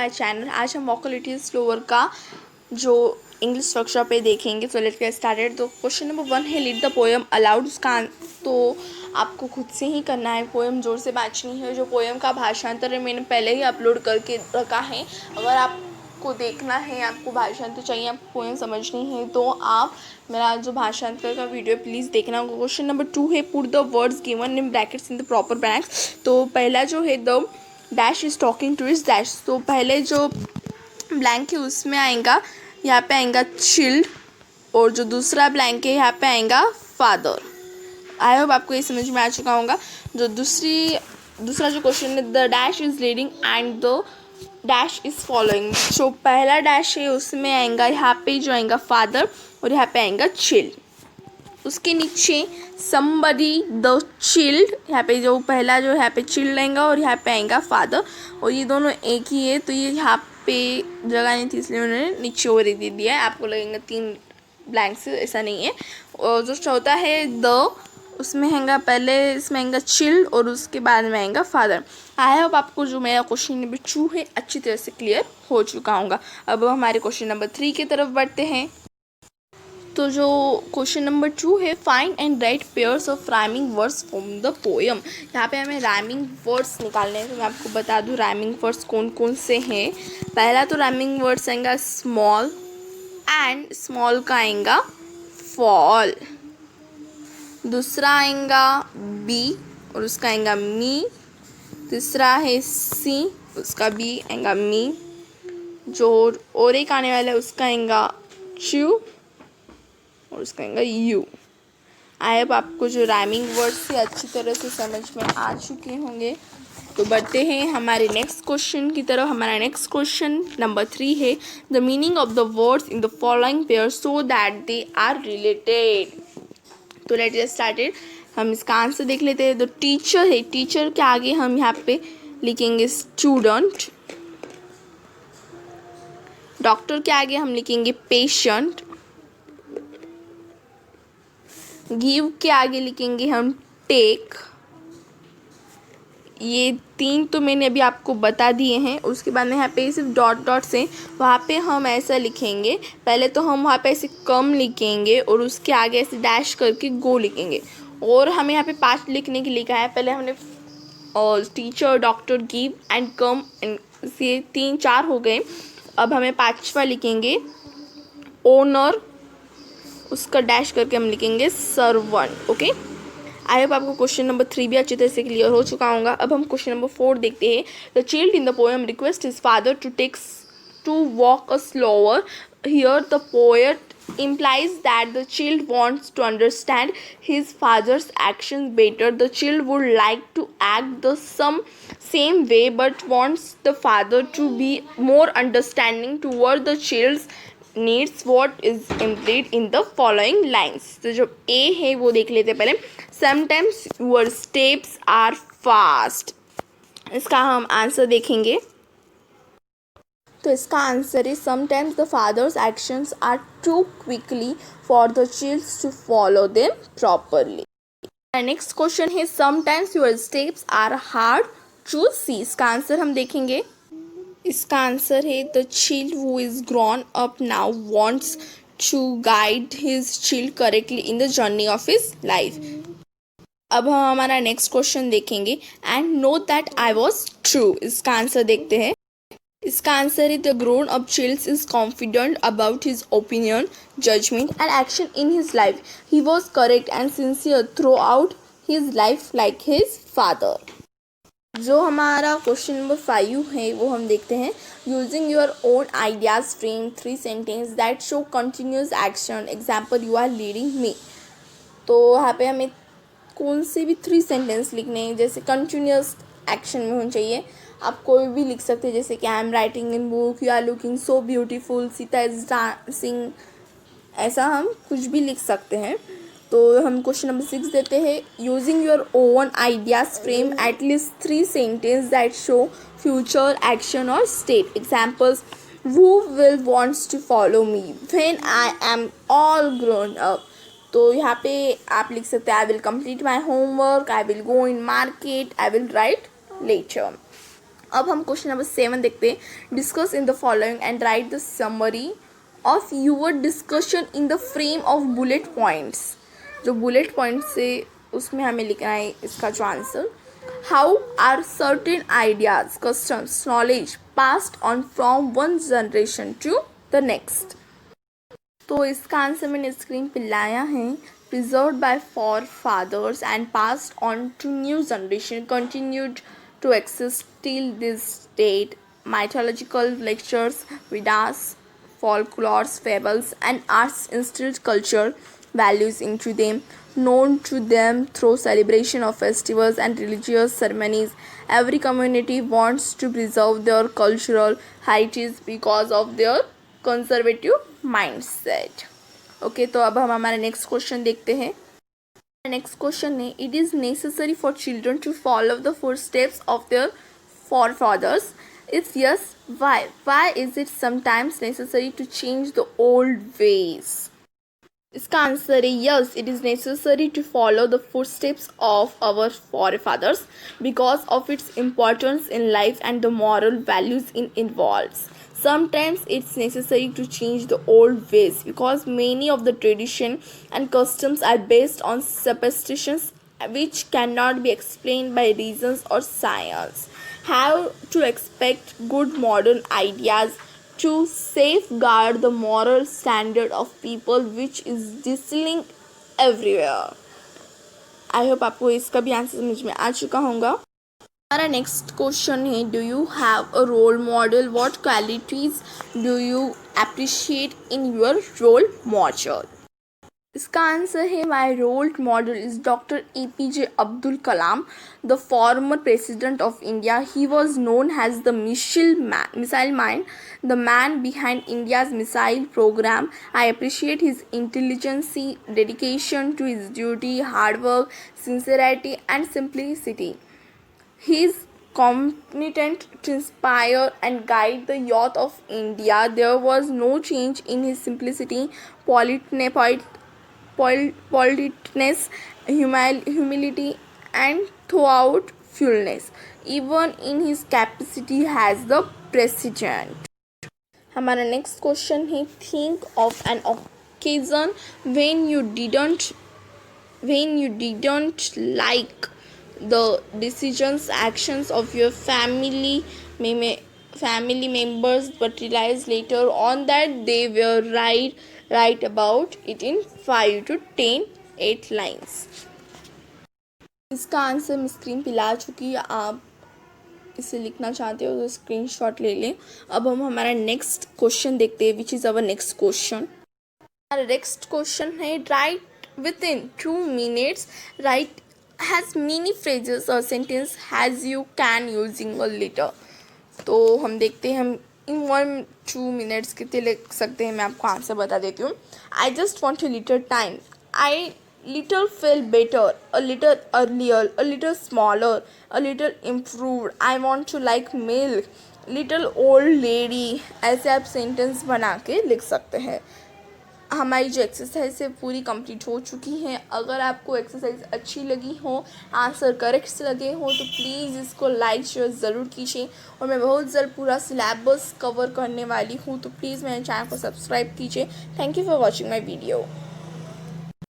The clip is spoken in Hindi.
My channel. आज हम वोकलिटी स्लोअर का जो इंग्लिश वर्कशॉप पे देखेंगे। So let's get started. तो क्वेश्चन नंबर 1 है रीड द पोएम अलाउड। उसका तो आपको खुद से ही करना है, पोएम जोर से बाँचनी है। जो पोएम का भाषांतर है मैंने पहले ही अपलोड करके रखा है। अगर आपको देखना है, आपको भाषांतर चाहिए, आपको पोएम समझनी है तो आप मेरा जो भाषांतर का वीडियो प्लीज़ देखना। क्वेश्चन नंबर 2 है put the words given in brackets in the proper blanks. तो पहला जो है the dash is talking two is dash. तो पहले जो ब्लैंक है उसमें आएगा, यहाँ पे आएगा चिल्ड, और जो दूसरा ब्लैंक है यहाँ पे आएगा फादर। आई होप आपको ये समझ में आ चुका होगा। जो दूसरा जो क्वेश्चन है the dash is reading and the dash is following. जो पहला डैश है उसमें आएगा, यहाँ पे जो आएगा फादर और यहाँ पे आएगा चिल्ड। उसके नीचे somebody द चिल्ड, यहाँ पे जो पहला जो यहाँ पे चिल्ड आएगा और यहाँ पे आएगा फादर, और ये दोनों एक ही है तो ये यहाँ पे जगह नहीं थी इसलिए उन्होंने नीचे और दे दिया है। आपको लगेगा 3 ब्लैंक्स, ऐसा नहीं है। और जो चौथा है द, उसमें आएगा पहले इसमें आएगा चिल्ड और उसके बाद में आएगा फादर। आई होप आपको जो मेरा क्वेश्चन नंबर 2 है अच्छी तरह से क्लियर हो चुका होगा। अब हमारे क्वेश्चन नंबर 3 की तरफ बढ़ते हैं। तो जो क्वेश्चन नंबर 2 है find and right pairs of rhyming words from the poem. यहाँ पे हमें राइमिंग वर्ड्स निकालने हैं। तो मैं आपको बता दूँ राइमिंग वर्ड्स कौन कौन से हैं। पहला तो राइमिंग वर्ड्स आएगा स्मॉल, एंड स्मॉल का आएगा फॉल। दूसरा आएगा बी और उसका आएगा मी। तीसरा है सी, उसका भी आएगा मी। जो और एक आने वाला है उसका आएगा चू और उसका आएगा यू। आई होप आपको जो राइमिंग वर्ड्स से अच्छी तरह से समझ में आ चुके होंगे। तो बढ़ते हैं हमारे नेक्स्ट क्वेश्चन की तरफ। हमारा नेक्स्ट क्वेश्चन नंबर 3 है the meaning of the words in the following pair so that they are related. तो लेट्स गेट स्टार्टेड। हम इसका आंसर देख लेते हैं। तो टीचर है, टीचर के आगे हम यहाँ पे लिखेंगे स्टूडेंट। डॉक्टर के आगे हम लिखेंगे पेशेंट। गिव के आगे लिखेंगे हम टेक। ये 3 तो मैंने अभी आपको बता दिए हैं। उसके बाद में यहाँ पे सिर्फ डॉट डॉट से वहाँ पे हम ऐसा लिखेंगे। पहले तो हम वहाँ पे ऐसे कम लिखेंगे और उसके आगे ऐसे डैश करके गो लिखेंगे। और हमें यहाँ पे 5 लिखने के लिखा है। पहले हमने teacher, doctor, give and come, ये 3 4 हो गए। अब हमें 5वां लिखेंगे ओनर, उसका डैश करके हम लिखेंगे सर्वेंट। ओके, आई होप आपको क्वेश्चन नंबर 3 भी अच्छी तरह से क्लियर हो चुका होगा। अब हम क्वेश्चन नंबर 4 देखते हैं। The child in the poem request his father to walk a slower. Here the poet implies that the child wants to understand his father's actions better. The child would like to act the same way but wants the father to be more understanding toward the child's needs. What is implied in the following lines? तो जो A है वो देख लेते पहले। Sometimes your steps are fast, इसका हम आंसर देखेंगे। तो इसका आंसर है sometimes the fathers actions are too quickly for the childs to follow them properly. Next question है sometimes your steps are hard to see. इसका आंसर हम देखेंगे। इसका आंसर है the child who is grown up now wants to guide his child correctly in the journey of his life. अब हम हमारा नेक्स्ट क्वेश्चन देखेंगे and know that I was true. इसका आंसर देखते हैं। इसका आंसर है the grown up child is confident about his opinion, judgment and action in his life. He was correct and sincere throughout his life like his father. जो हमारा क्वेश्चन नंबर 5 है वो हम देखते हैं। Using your own ideas frame 3 sentence that show continuous action. Example you are leading me. तो यहाँ पे हमें कौन से भी 3 सेंटेंस लिखने हैं, जैसे कंटिन्यूस एक्शन में होना चाहिए। आप कोई भी लिख सकते हैं, जैसे कि I am writing in book, you are looking so beautiful, Sita is dancing, ऐसा हम कुछ भी लिख सकते हैं। तो हम क्वेश्चन नंबर 6 देते हैं। Using your own ideas frame at least 3 sentence that show future action और state. Examples who will wants to follow me when I am all grown up। तो यहाँ पे आप लिख सकते हैं I will complete my homework, I will go in market, I will write letter. अब हम क्वेश्चन नंबर 7 देखते हैं। Discuss in the following and write the summary of your discussion in the frame of bullet points. जो बुलेट पॉइंट्स से उसमें हमें लिखना है इसका जो answer. How are certain ideas, customs, knowledge passed on from one generation to the next. तो इसका आंसर मैंने स्क्रीन पे लाया है। Preserved by for fathers and passed on to new generation, continued to exist till this date. Mythological lectures, Vedas, folklores, fables, and arts instilled culture values into them, known to them through celebration of festivals and religious ceremonies. Every community wants to preserve their cultural heritage because of their conservative mindset. Okay, तो अब हम हमारा नेक्स्ट क्वेश्चन देखते हैं। नेक्स्ट क्वेश्चन है, it is necessary for children to follow the footsteps of their forefathers? If yes, why? Why is it sometimes necessary to change the old ways? इसका आंसर है yes, it is necessary to follow the footsteps of our forefathers because of its importance in life and the moral values it involves. Sometimes it's necessary to change the old ways because many of the tradition and customs are based on superstitions which cannot be explained by reasons or science. How to expect good modern ideas to safeguard the moral standard of people which is distilling everywhere. I hope आपको इसका भी आंसर समझ में आ चुका होगा। हमारा नेक्स्ट क्वेश्चन है, do you have a role model? What qualities do you appreciate in your role model? इसका आंसर है my role model is doctor APJ Abdul Kalam, the former president of India. He was known as the missile man, the man behind India's missile program. I appreciate his intelligence, dedication to his duty, hard work, sincerity, and simplicity. He is competent to inspire and guide the youth of India. There was no change in his simplicity, politeness, humility, and throughout fullness, even in his capacity as the president. हमारा नेक्स्ट क्वेश्चन है, think of an occasion when you didn't like the decisions, actions of your family members, but realized later on that they were right about it in 5 to 10 8 lines. इसका आंसर मैं स्क्रीन पे ला चुकी है, आप इसे लिखना चाहते हो तो स्क्रीनशॉट ले लें। अब हम हमारा नेक्स्ट क्वेश्चन देखते हैं, which is our next question. हमारा नेक्स्ट क्वेश्चन है, right with in 2 minutes, right has many phrases or sentence as you can using a letter. तो हम देखते हैं हम इन 1-2 minutes कितने लिख सकते हैं। मैं आपको आंसर बता देती हूँ। I just want a little time. I little feel better, a little earlier, a little smaller, a little improved. I want to like milk, little old lady. ऐसे आप सेंटेंस बना के लिख सकते हैं। हमारी जो एक्सरसाइज है पूरी कंप्लीट हो चुकी है। अगर आपको एक्सरसाइज अच्छी लगी हो, आंसर करेक्ट लगे हो, तो प्लीज़ इसको लाइक शेयर ज़रूर कीजिए। और मैं बहुत जल्द पूरा सिलेबस कवर करने वाली हूँ, तो प्लीज़ मेरे चैनल को सब्सक्राइब कीजिए। Thank you for watching my video.